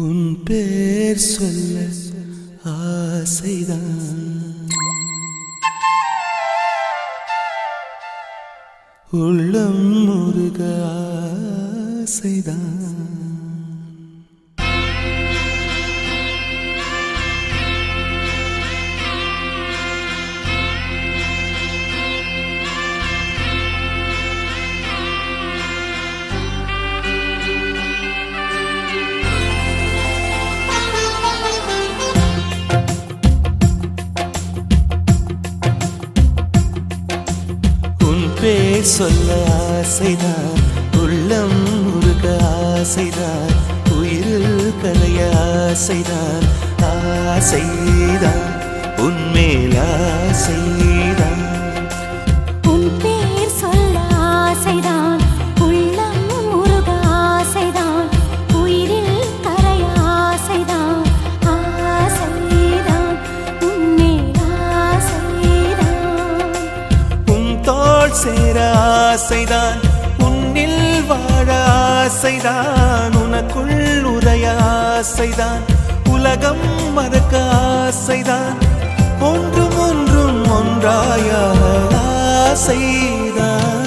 உன் பேர் சொல்ல ஆசைதான், உள்ளம் முருக ஆசைதான். பேர் சொல்ல ஆசைதான், உள்ளம் முருக ஆசைதான், உயிரில் கலைய ஆசைதான், ஆசைதான் உன்மேல் ஆசைதான். உன் பேர் சொல்ல ஆசைதான், உள்ளம் முருக ஆசைதான், உயிரில் கலைய ஆசைதான், ஆசைதான் உன்மேல் ஆசைதான். உன் தோள் சேர ஆசைதான், உன்னில் வாழ ஆசைதான், உனக்குள் உரைய ஆசைதான், உலகம் மறக்க ஆசைதான், ஒன்றும் ஒன்றும் ஒன்றாய ஆசைதான்.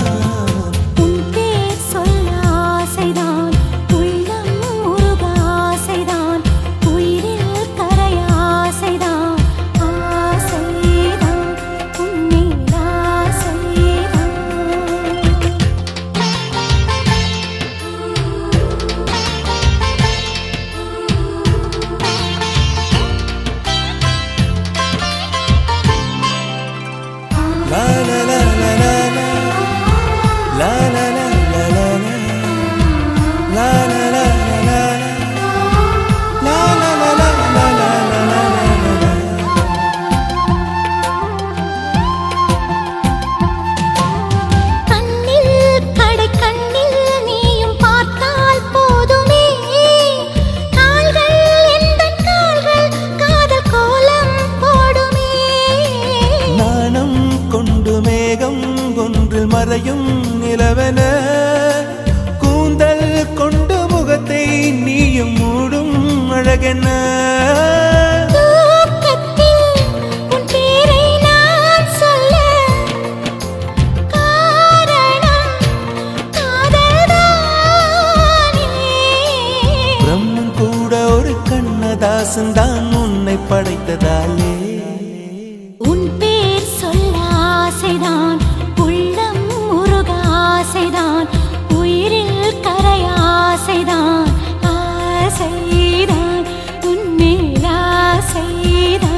உன் பேர் சொல்ல ஆசைதான், உள்ளம் முருக ஆசைதான், உயிரில் கரைய ஆசைதான், ஆசைதான் உன்மேல் ஆசைதான். La la la la la la, la la la la la la, la la la la la la, la la la la la la la. கண்ணில் கடை கண்ணில் நீயும் பார்த்தால் போதுமே, கால்கள் எந்தன் கால்கள் காதல் கோலம் போடுமே. நாணம் கொண்டு மேகம் ஒன்றில் மறையும் நிலவென, கூந்தல் கொண்டு முகத்தை நீயும் மூடும் அழகென. தூக்கத்தில் உன் பேரை நான் சொல்ல காரணம் காதல்தானே. பிரம்மன் கூட ஒரு கண்ணதாசன் தான் உன்னை படைத்ததாலே. உன் பேர் சொல்ல ஆசைதான், உள்ளம் முருக ஆசைதான், உயிரில் கரைய ஆசைதான், ஆசைதான் உன்மேல் ஆசைதான்.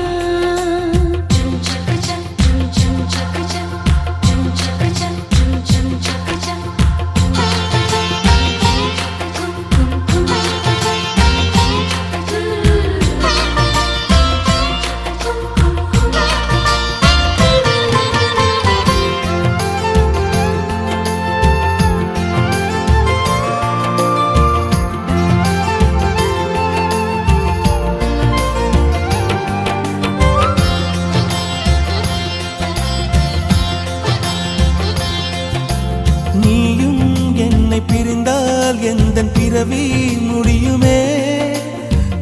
நீயும் என்னை பிரிந்தால் எந்தன் பிறவி முடியுமே,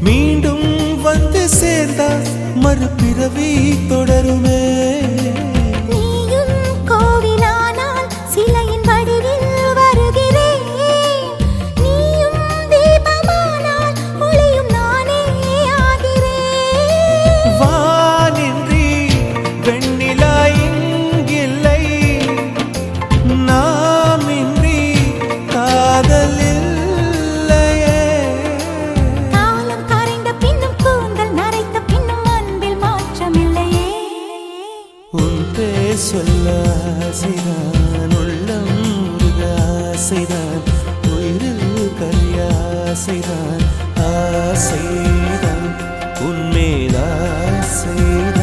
மீண்டும் வந்து சேர்ந்தால் மறுபிறவி தொடருமே. நீயும் கோவிலானால் சிலையின் வடிவில் வருகிறேன், நீயும் தீபமானால் ஒளியும் நானே ஆகிறேன். வானின்றி வெண்ணிலா இங்கில்லை, நாமின்றி காதல் இல்லையே. காலம் கரைந்த பின்னும் கூந்தல் நரைத்த பின்னும் அன்பில் மாற்றமில்லையே. உன் பேர் சொல்ல ஆசைதான், உள்ளம் முருக ஆசைதான், உயிரில் கரிய ஆசைதான், ஆசைதான் உன்மேல் ஆசைதான்.